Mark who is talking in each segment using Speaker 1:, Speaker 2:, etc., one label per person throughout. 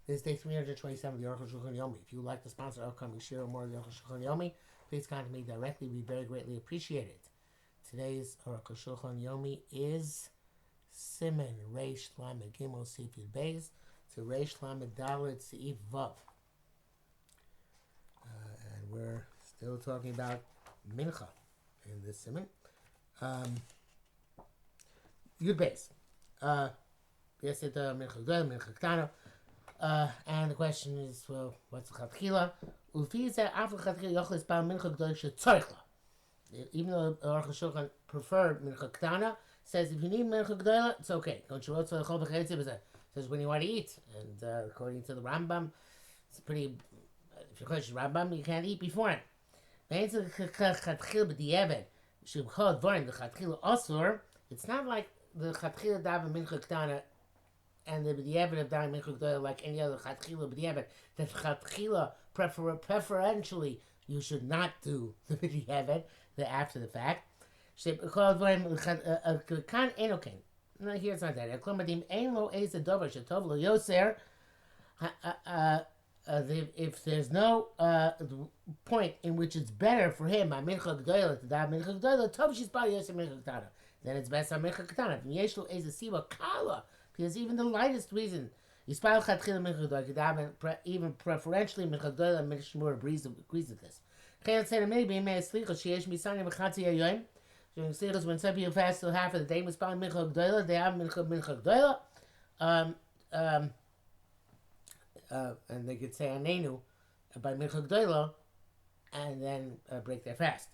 Speaker 1: This is day 327 of the Arukh HaShulchan Yomi. If you would like to sponsor upcoming share or more of the Arukh HaShulchan Yomi, please contact me directly. We very greatly appreciate it. Today's Arukh HaShulchan Yomi is Siman Reish Lamed Gimel Seif Yud Beis to Reish Lamed Dalet Seif Vav. And we're still talking about Mincha in this Siman. Yud Beis. Yes, it's Mincha Gdol, Mincha Ktana. And the question is, well, what's the Chatchila? Even though Arukh HaShulchan preferred Mincha Ktana, says if you need Mincha Gdola, it's okay. Says when you want to eat. And according to the Rambam, it's pretty, if you're close to Rambam, you can't eat before him. It's not like the Chatchila Daven Mincha Ktana and the b'diavad of davening mincha gdola like any other chatchila b'diavad. That chatchila preferentially you should not do the b'diavad, the after the fact. Here it's not that. If there's no point in which it's better for him by mincha gdola to daven mincha gdola, tov shizbar yoser mincha ktana. Then it's best on mincha ktana. V'yeshlo eza siva kala. Because even the lightest reason, even preferentially, Mincha and Mishmur agrees with this. When some people fast till half of the day, they have Mincha Gdola, and they could say Anenu by Mincha Gdola, and then break their fast.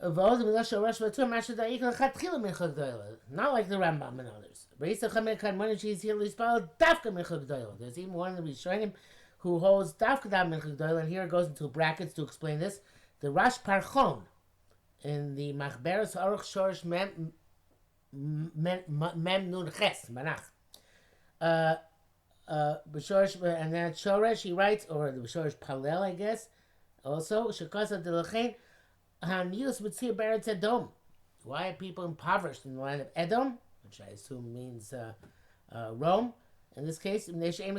Speaker 1: Not like the Rambam and others. There's even one of the Rishonim who holds Dafka Mincha Gdola, and here it goes into brackets to explain this. The Rash Parchon in the Machberes Arukh Shorish Mem Nun Ches Manach. And then Shoresh he writes, or the Shorish Palel, I guess, also Shekasa Delachain. Why are people impoverished in the land of Edom, which I assume means Rome? In this case, because they don't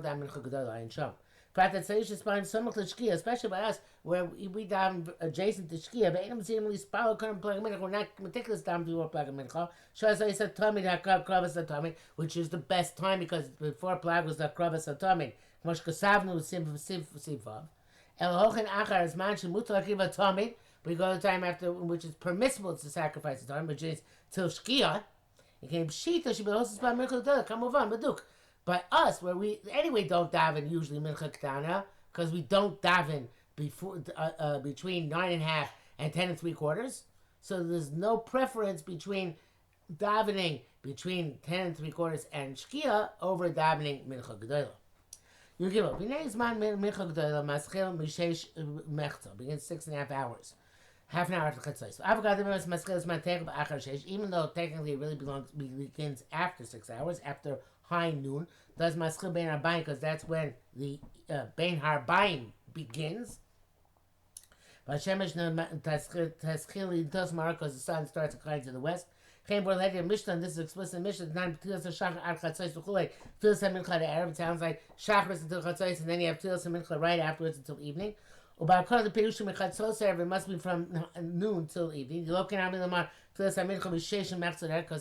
Speaker 1: have Mincha Gdola in Sham. Especially by us, where we down adjacent to Shkia, we're not meticulous down before Plag and Mincha. Which is the best time because before Plag was the Kravas Atomid. Mosh Kasavnu was Sivav. We go to the time after which is permissible to sacrifice the time, which is till Shkia. It came Shita should be hosted by Mincha Gdola. Come on, Baduk. By us, where we anyway don't daven usually Mincha Ktana because we don't daven before between 9.5 and 10 3/4. So there's no preference between davening between 10 3/4 and Shkia over davening Mincha Gdola. You give up. Begins 6.5 hours. Half an hour after Chatzos. Even though technically it really begins after 6 hours, after high noon, does Maschil Bein Harbayim because that's when the Bein Harbayim begins. But Shemesh Taschili does mark because the sun starts according to the west. This is explicit Mishnah. It sounds like Shachris until Chatzos, and then you have Tilas and Mincha right afterwards until evening. It must be from noon till evening. Because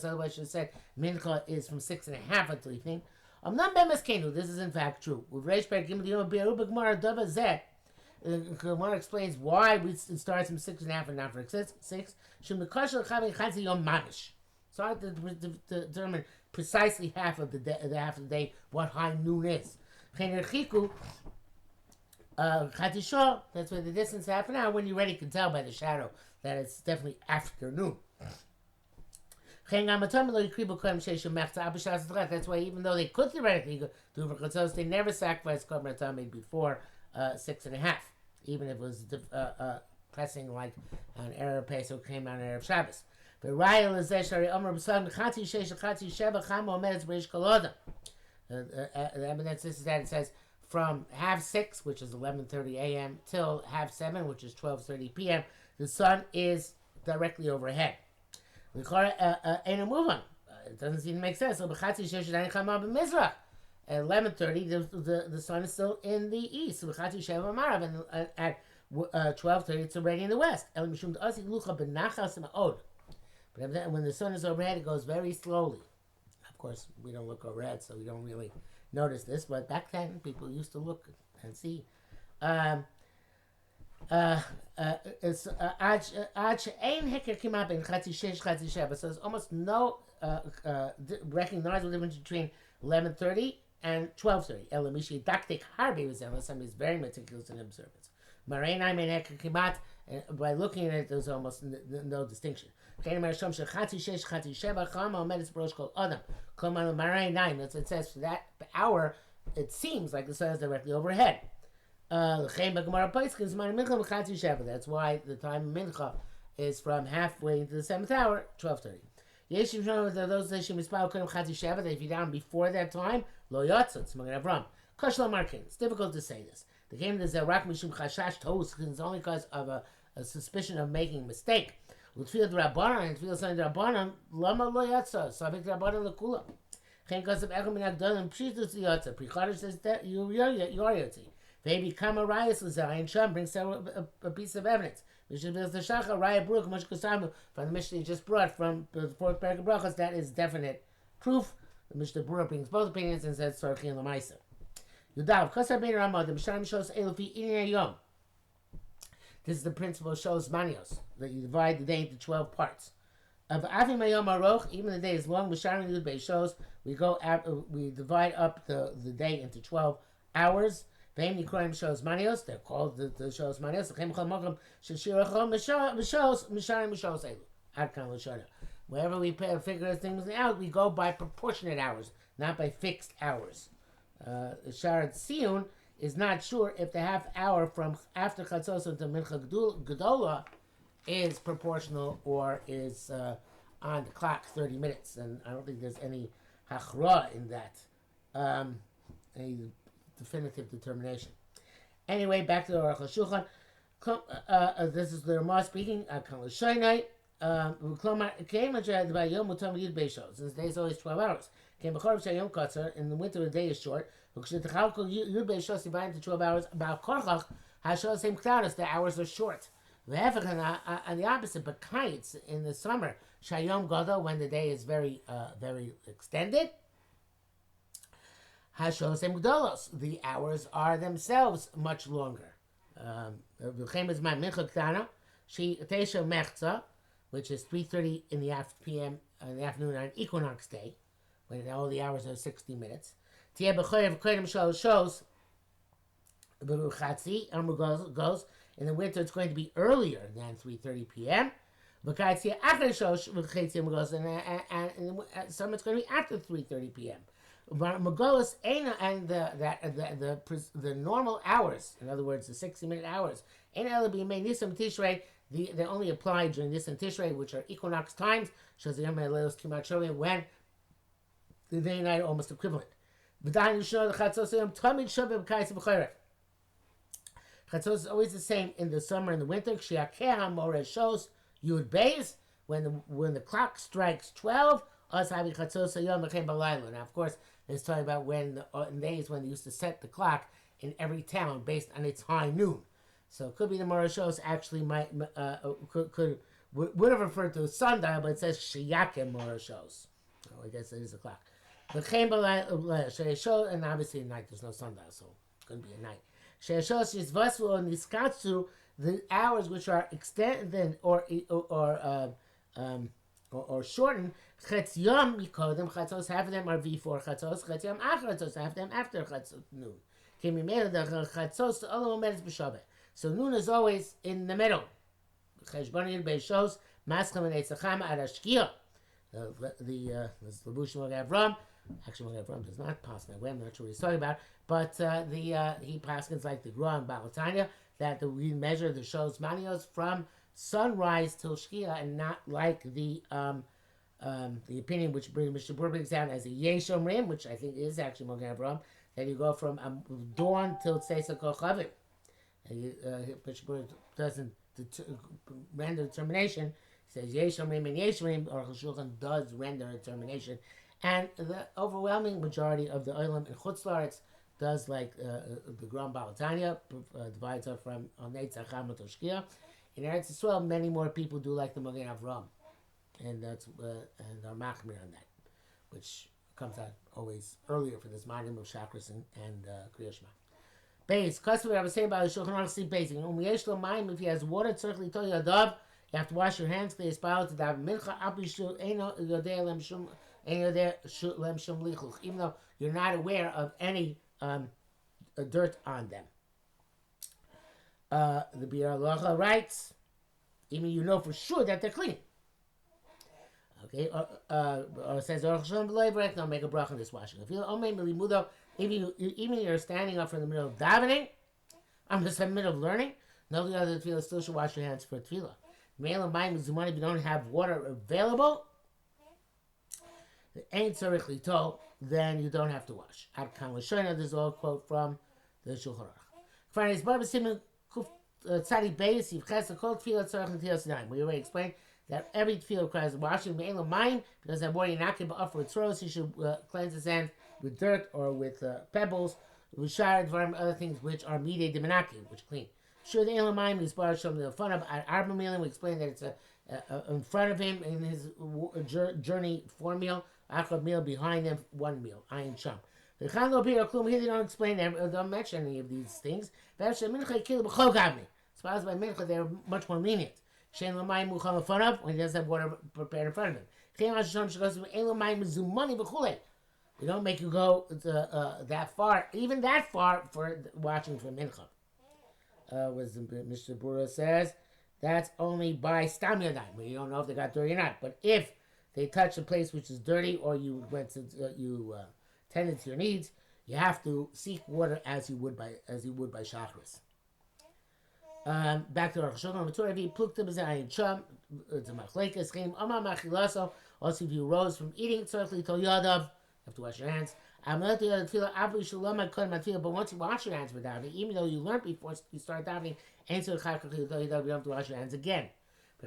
Speaker 1: otherwise you said Mincha is from 6.5 until evening. This is in fact true. Gemara explains why it starts from 6.5 and not for 6. So I have to determine precisely half of the day what high noon is. That's where the distance half an hour. When you're ready, you can tell by the shadow that it's definitely afternoon. That's why even though they could theoretically do for Chatzos, they never sacrificed Korban Tamid before 6.5, even if it was pressing like an Erev Pesach came on Erev Shabbos. The evidence is that it says from 5:30, which is 11:30 a.m., till 7:30, which is 12:30 p.m., the sun is directly overhead. We call it a move on. it doesn't seem to make sense. So b'chatzi shesh dayin chama b'mizrach. At 11:30, the sun is still in the east. So b'chatzi sheva marav, and at 12:30, it's already in the west. El mishum d'asi lucha b'nachas ma'od. But when the sun is overhead, it goes very slowly. Of course, we don't look overhead, so we don't really notice this. But back then, people used to look and see. So there's almost no recognizable difference between 11:30 and 12:30. Elamishi daktik harbi was unless somebody is very meticulous in observance. By looking at it, there's almost no distinction. That's what it says for that hour. It seems like the sun is directly overhead. That's why the time of mincha is from halfway into the 7th hour, 12:30. Those that if you're down before that time, lo yatzot, it's difficult to say this. The game is rak mishum chashash toos, it's only because of a suspicion of making a mistake. L'tfilat rabbanan, and tfilat son rabbanan, lama lo yatzot, sabik rabbanan lekula. Chen kasab echem min agdolim pshitus yatzot. Prichadash says that you are yotzi. They become a rayas l'zayin sham brings a piece of evidence. Mishnah the shacha raya bruk mush kusamu from the Mishnah you just brought from the 4th parak of brachas. That is definite proof. The Mishnah Berurah brings both opinions and says sorchi and lamaisa. Yudav kasar bein ramah the Mishnah shows elufi inyan yom. This is the principle of shows manios that you divide the day into 12 parts. Of avim hayom aroch, even the day is long. Misharim yud bei shows we divide up the day into 12 hours. V'hem nikroim shows manios. They're called the shows manios. L'chem chol mokum sheshirachom mishos misharim mishos elu. Ad kan l'shana. Wherever we figure things out, we go by proportionate hours, not by fixed hours. Sharat Siyun is not sure if the half hour from after chatzos until mincha gedola is proportional or is on the clock 30 minutes, and I don't think there's any hachra in that. Any definitive determination. Anyway, back to the Arukh HaShulchan. This is the Ramah speaking. Since the day is always 12 hours. In the winter, the day is short. Divided into 12 hours. The hours are short. On the opposite, but kites in the summer, Shayom Gadol, when the day is very extended. Hashosem Gdolos, the hours are themselves much longer. Which is 3:30 in the p.m. in the afternoon on equinox day, when all the hours are 60 minutes. Shows goes in the winter it's going to be earlier than 3:30 p.m. And in the summer it's going to be after 3:30 p.m. Magolus and the normal hours, in other words, the 60-minute hours, they only apply during Nisan Tishrei, which are equinox times, shows the when the day and night are almost equivalent. Chatzos is always the same in the summer and the winter. Shows Yud Beis, when the clock strikes 12. Now, of course, it's talking about when the days when they used to set the clock in every town based on its high noon. So it could be the Morashos actually would have referred to a sundial, but it says Shiyakim Morashos. Oh, I guess it is a clock. And obviously at night there's no sundial, so it's going to be a night. The hours which are extended or shortened, Chetz Yom Mikodem Chatzos, half of them are before Chatzos, Chetz Yom Achar Chatzos, half of them after Chatzos noon. So noon is always in the middle. Cheshbon Yud shows Maschem and Eitzachama at Ashkia. The Labush Mogav Ram. Actually, Mogav Ram does not pass that way. I'm not sure what he's talking about. But he passes like the Gra and Balatanya that we measure the shows manios from sunrise till Shkia, and not like the opinion which Mr. Berurah brings down as a Yesh Omrim, which I think is actually Mogan Avram, that you go from dawn till Tzeisa Kochavim. Mr. Berurah doesn't render determination. He says Yesh Omrim and Yesh Omrim, Arukh HaShulchan does render a termination. And the overwhelming majority of the Olam in Chutz La'aretz does like the Gram Balatanya, divides up from Onei Tzacham Toshkia. In Eretz Yisrael, many more people do like the Magen Avram. And that's and are machmir on that, which comes out always earlier for this Manim of Chakras and Kriya Shema. Base, customary, I was saying about the Shulchan Aruch sleep basing. If he has water, tzarich litol yadav, you have to wash your hands. They aspire to daven mincha. Apishu eino yodei lem shum lichuch. Even though you're not aware of any dirt on them. The Biur Halacha writes, even you know for sure that they're clean. Okay, or says Arukh HaShulchan no, make a bracha in this washing. Even you're standing up from the middle of davening, I'm just in the middle of learning. No, the other tefillah still should wash your hands for tefillah. If you don't have water available, ain't tzarich litol, then you don't have to wash. Ad kan l'shoyna, this is all a quote from the Shulchan Aruch. We already explained that every tefillah requires washing. Because I'm wearing nakim up for throws, he should cleanse his hands with dirt or with pebbles, with shard, other things which are midei de menakim, which clean. Sure, the elamayim is bar shom the fun of arba milim. We explained that it's in front of him in his journey 4 meal, achad meal behind him 1 meal. Ayin sham. The Chan Lo Pir Klum here they don't explain, don't mention any of these things. As far as by mincha, they're much more lenient. Shein l'mayim muchal in front of when he doesn't have water prepared in front of him. We don't make you go that far, even that far for watching for mincha. Was Mr. Bura says that's only by stam yadayim, where you don't know if they got dirty or not. But if they touch a place which is dirty, or you went to tended to your needs, you have to seek water as you would by shachris. Back to Arukh HaShulchan. Also, if you rose from eating, you have to wash your hands. But once you wash your hands for davening, even though you learned before you start davening, you don't have to wash your hands again. So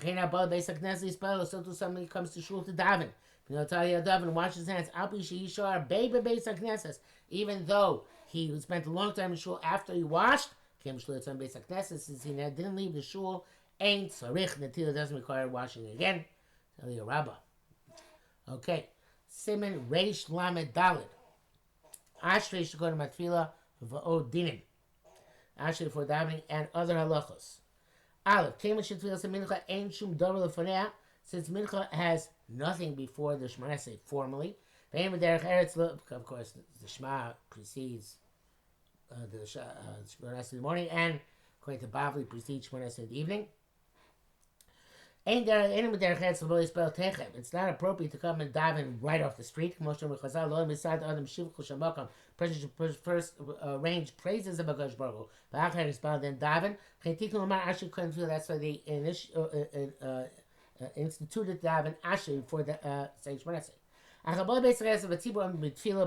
Speaker 1: to somebody who comes to shul to daven, and wash his hands, even though he spent a long time in shul after he washed, since he didn't leave the shul, ain't tzarich, Natila doesn't require washing again. Tell you Rabbah. Okay. Siman Reish Lamed Daled. Ashrei should go to Matfila v'od dinim. Ashrei for davening and other halachos. Aleph. Kema shetfilas mincha ein shum davar lefanea. Since mincha has nothing before the Shema Esrei formally. Of course, the Shema precedes the Shema Esrei in the morning, and according to Bavli, precedes Shema Esrei in the evening. It's not appropriate to come and daven right off the street. Person should first range praises of Hakadosh Baruch Hu. Then daven. That's why they instituted daven Asher for the saying Shema Esrei.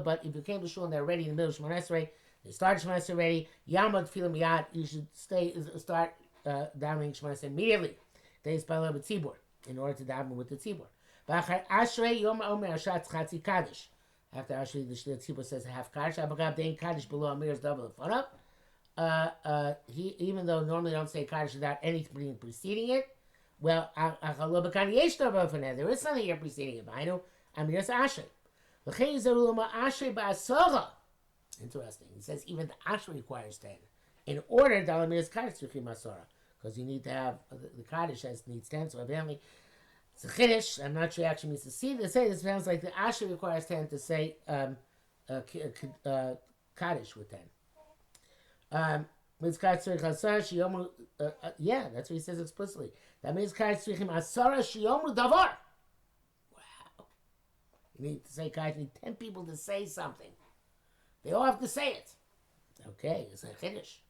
Speaker 1: But if you came to shul and they're already in the middle of Shema Esrei, they started Shema Esrei already. Yamad Tefillah Miyad. You should start davening Shema Esrei immediately. They spell with tzibur in order to daven with the tzibur. Ashrei Yom Omer Ashat Chatzi Kaddish. After Ashrei, the tzibur says half Kaddish. Abagab Dein Kaddish below Amir's double in front of. Even though normally they don't say Kaddish without anything preceding it, well, there is something here preceding it. I know Amir's Ashrei. Interesting. He says even the Ashrei requires 10 in order that Amir's Kaddish Tzrichim Masora. Because you need to have the Kaddish needs 10, so evidently it's a Chiddush. I'm not sure it actually means to see. They say this sounds like the Asher requires 10 to say Kaddish with 10. Yeah, that's what he says explicitly. That means Kaddish Tzrichim Asara Shiyomu Davar. Wow. You need to say Kaddish, you need 10 people to say something. They all have to say it. Okay, it's a Chiddush.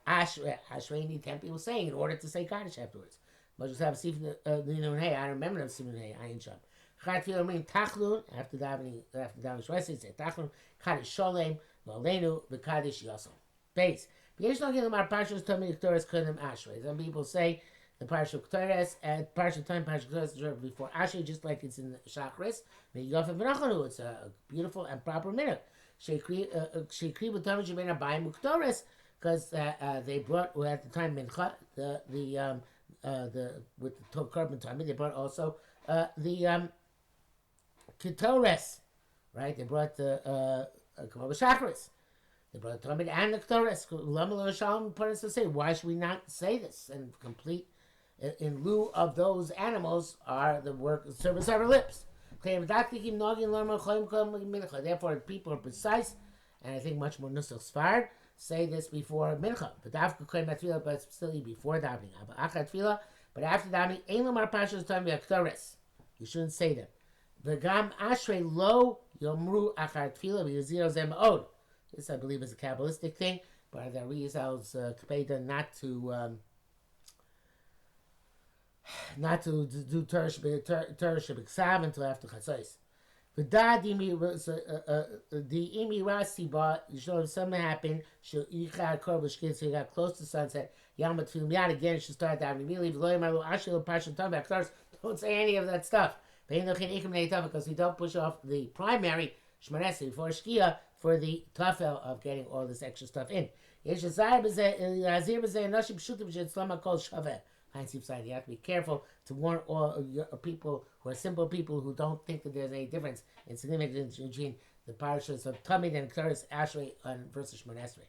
Speaker 1: Ashrei need 10 people saying in order to say Kaddish afterwards. But just have a sifin I remember them sifin ayin sham. Chad tefillah mean tachlun after davening Shvesi say tachlun Kaddish sholem lo'aleinu v'Kaddish yosem. Base. Some people say the Parsha Ktores and Parsha Time Parsha Ktores before Asher, just like it's in Shachris. It's a beautiful and proper minute. Shekri with Tamid Shemena Bayim Ktores, because they brought at the time Mincha the with the carbon time they brought also the Ketores, right? They brought the Shachris. They brought the Talmud and the Ketores. Lama Shalom parents to say, why should we not say this and complete? In lieu of those animals are the service of our lips. Therefore, people are precise, and I think much more nusach sfard say this before mincha. But still before davening. But after davening, you shouldn't say them. V'gam ashrei lo yomru achar tefillah v'yazir zem od. This, I believe, is a Kabbalistic thing, but the Rizal's kpeda not to do Teresh B'Ksav until after Chatzos. The imi rasi ba, you should have something happen. So you got close to sunset. Yom Tfilim Yad again. You should start davening immediately. Don't say any of that stuff. Because we don't push off the primary Shmoneh before Shkia for the tafel of getting all this extra stuff in. You have to be careful to warn all people who are simple people who don't think that there's any difference in significance between the parashas of Tamid and Keres Ashrei and versus Shmoneh Esrei.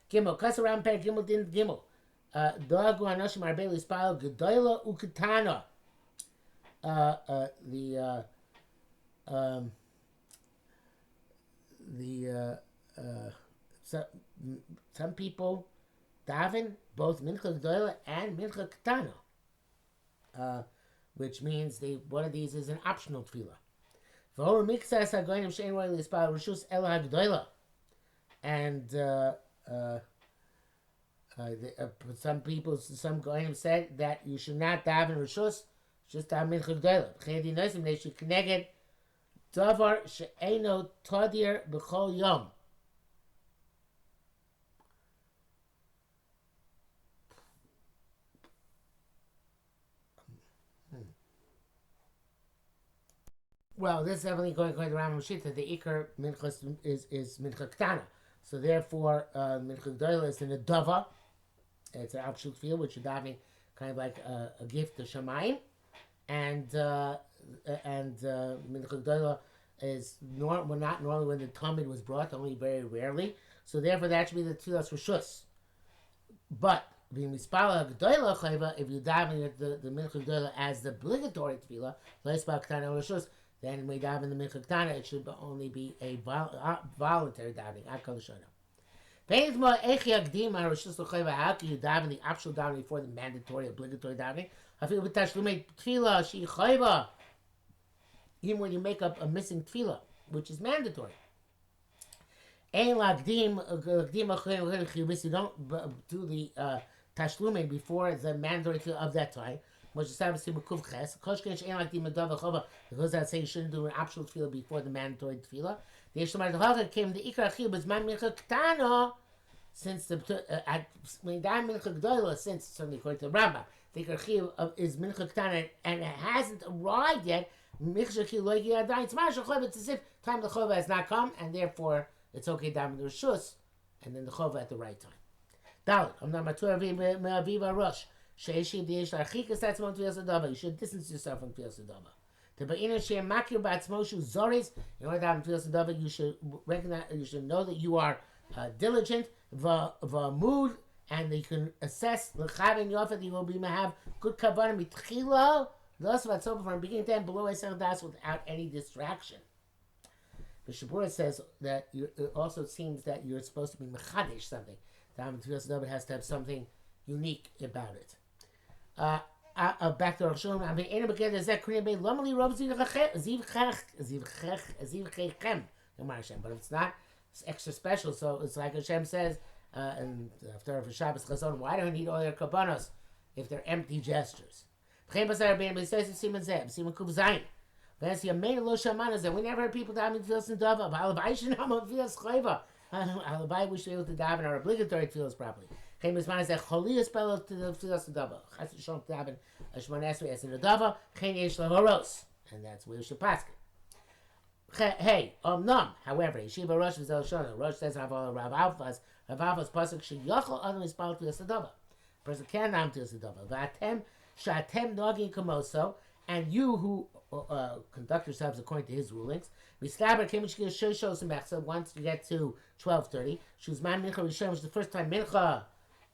Speaker 1: Gimel Kasaram Per Gimel Din Gimel Doagu Anoshim Arbei Lispal Gedoyla Uketana. Some people daven both mincha gdoila and mincha ketana, which means one of these is an optional tefillah. V'hor miksas hagoyim shein roy lispal rishus el hagdoila, and some goyim said that you should not daven rishus, just daven mincha gdoila. Chedi nosim they should connect davar she'eno tadir b'chol yom. Well, this is definitely going to Rambam Shita. The Iker Mincha is Mincha Ktana. So therefore, Mincha Gdoila is in a Dava. It's an Avshut field, which is having kind of like a gift to Shamayim. And Mincha Gdoila is not normally when the Talmud was brought, only very rarely. So therefore, that should be the Tfilas Rishus. But being Mispala Gdoila Chayva, if you daven the Mincha Gdoila as the obligatory Tfilah, Leispal Ktana Rishus, then we daven the mincha ketana, it should only be a voluntary davening. How can you daven the optional davening before the mandatory, obligatory davening? I feel with tashlumei tefillah she chayva. Even when you make up a missing tefillah, which is mandatory. You don't do the tashlumei before the mandatory tefillah of that time. Because that say you shouldn't do an optional tefillah before the mandatory tefillah. The Yeshua came the ikar achil was man mincha ketana, since the mincha gdoila, since certainly according to the Rambam, the ikar achil is mincha ketana and it hasn't arrived yet. Mincha achil lo yigi adayin tzmar shachov. It's as if time the chova has not come, and therefore it's okay daven the rishus and then the chova at the right time. Dalit, I'm not matur aviva rush. You should distance yourself from Tfilas Adama. In order to have Tfilas Adama, you should recognize, you should know that you are diligent, mood, and you can assess the Chavin Yofet. You will have good kavanah mitchila. Thus, from beginning to end, below Esel Das, without any distraction. The Shabura says that it also seems that you're supposed to be mechadish something. The Tfilas Adama has to have something unique about it. Back to Arukh HaShulchan. I mean, any begin is that Korean made Lomali Rob Zivchechem. But it's not. It's extra special. So it's like Hashem says, and after Shabbos Chazon, why do I need all your kabbanos if they're empty gestures? That we never heard people davening tefillas and dava. Halabai we should be able to daven our obligatory tefillas properly. Came as man said Cholius spell to the Dava. Chas Shom Daven Shmon Esrei as in the Dava. Chen Yesh Lahoros, and that's where you should pass it. Hey, Nom. However, Yeshiva Rosh is El Shana. Rosh says Rav Alphas pasuk sheyachol adam ispal to the Dava. Person can nam to the Dava. V'atem shatem nogin kamoso, and you who conduct yourselves according to his rulings. Mislaber came and shows mechsa once you get to 12:30. Shuzman mincha rishon, which is the first time mincha.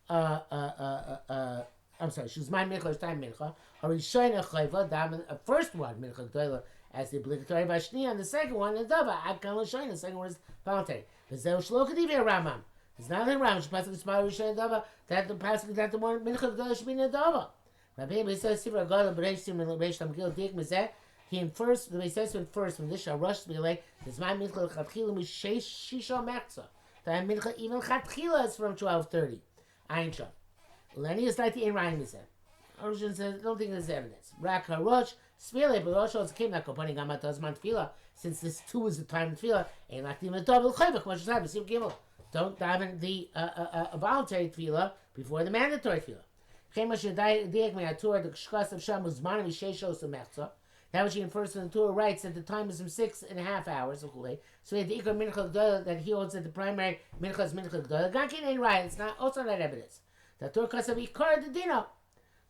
Speaker 1: I'm sorry. Shuzman mincha is time mincha. A rishon chayva daven a first one mincha gdoila as the obligatory vashni, and the second one the dava ad kan l'shoin. The second one is voluntary. V'zeu shlokadivi Rambam. It's not in Rambam. Shpasuk l'smal rishon dava that the pasuk that the one mincha gdoila should be in the dava. Rabbi says Sifra Gadol Bereishim and Reish Tamgil Dik Mizeh. He infers the says first from this shall rush to be like this my mincha chatchila mishesh shisha mechza. That mincha even chatchila is from 12:30. Ein sham. Lenny is like the in Ryan Mizeh. Origin says I don't think there's evidence. Rak harosh spile but Rosh also came like upon gamat azman tefila since this 2 is the time of tefila and like the double chayvak much as I Sim Gimel. Don't daven the voluntary tefila before the mandatory tefila. That which he infers from the Torah writes that the time is from 6.5 hours. So he had the Ikar Mincha G'dolah that he holds that the primary Mincha is Mincha G'dolah. Gankin ain't right. It's not also not evidence. The Torah calls of Ikar the Dino.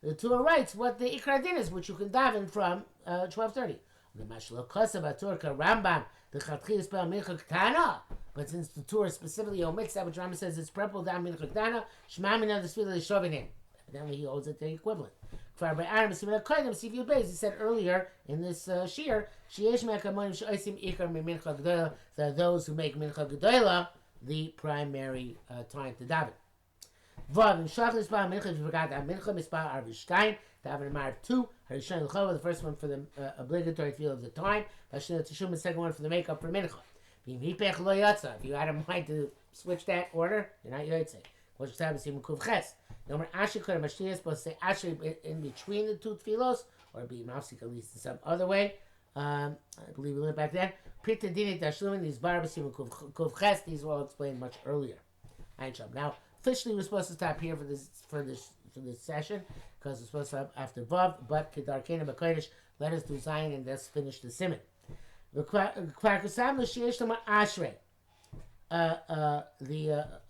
Speaker 1: The Torah writes what the Ikar Din is, which you can daven from 12:30. The Mashlo Kosav Torah Rambam the Chatchil spell Mincha Ktana. But since the Torah specifically omits that, which Rambam says is purple down Mincha Ktana, Shema Min the Sfila is shoving in. Evidently, he holds it the equivalent. He said earlier in this shir, that those who make mincha gedola the primary time to daven. Daven 2, the first one for the obligatory field of the time, the second one for the makeup for mincha. If you had a mind to switch that order, you're not yotzei. What's the time? No more Asher could have supposed to say Asher in between the two tefillos, or be mafsik at least in some other way. I believe we learned back then. Prita dinit tashlumin, these barbasim kuv ches, these were all explained much earlier. Now, officially we're supposed to stop here for this session because we're supposed to have after Vav, but Kedarkena B'Kodesh, let us do Zion and let's finish the Siman. We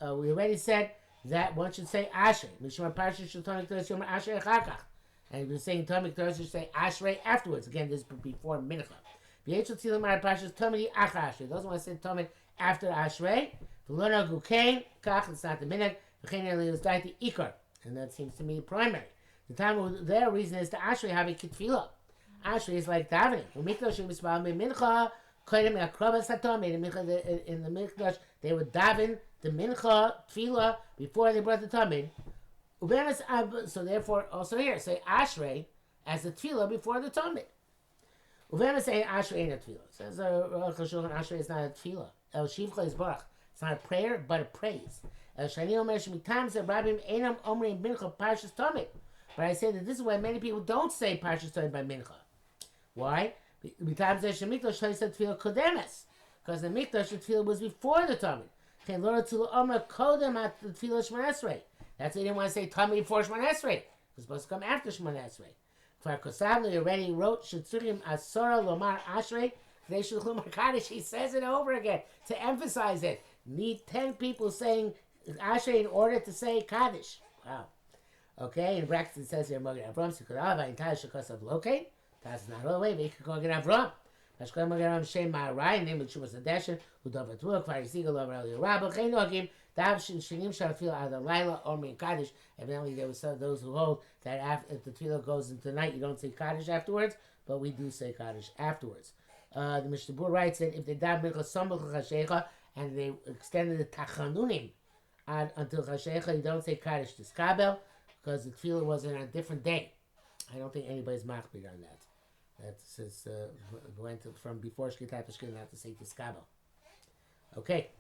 Speaker 1: already said that one should say Ashrei. And we've been saying Tomik Torah should say Ashrei afterwards. Again, this is before Mincha. Doesn't want to say Tomik after Ashrei. It's not the Mincha. And that seems to me primary. The time of their reason is to Ashrei have a kitfilah. Ashrei is like davening. In the Mikdash, they would daven the mincha tefillah before they brought the tamid. So therefore, also here say Ashrei as a tefillah before the tamid. Uvenas say Ashrei ain't a tefillah. Says Arukh HaShulchan Ashrei is not a tefillah. El Shivcha is barach. It's not a prayer, but a praise. El Shani Omer Shemitam said Rabbim Einam Omri Mincha Parshas Tamid. But I say that this is why many people don't say Parshas Tamid by mincha. Why? Because the Mikdash said tefillah kodemes. Because the Mikdash tefillah was before the tamid. That's why they didn't want to say Tamid before Shemon Esrei. It's supposed to come after Shemon Esrei. For Kosavli already wrote Shetzurim Asora Lomar Ashrei. They should Lomar Kaddish. He says it over again to emphasize it. Need 10 people saying Ashrei in order to say Kaddish. Wow. Okay, in brackets it says here Mogen Avram Sikurav Entire Shekosav Locate. That's not all the way. We could go get Avram. Mashkoy Mogen Avram Shem Ma'arai. Name of Shuvas Adeshin. Who Dover Tuak Fari Siegel Over Eli Rabba. Chen Nogim. Dav Shinim Shalfil Ad Laila or Min Kaddish. Evidently, there were some those who hold that if the tefillah goes into the night, you don't say Kaddish afterwards, but we do say Kaddish afterwards. The Mishnah Berurah writes that if they dav Mincha Samach Chashecha and they extended the Tachanunim until Chashecha, you don't say Kaddish to Skabel because the tefillah was on a different day. I don't think anybody's machbid on that. That says went from before Shkitat to Shkitat not to say to Skabel. Okay.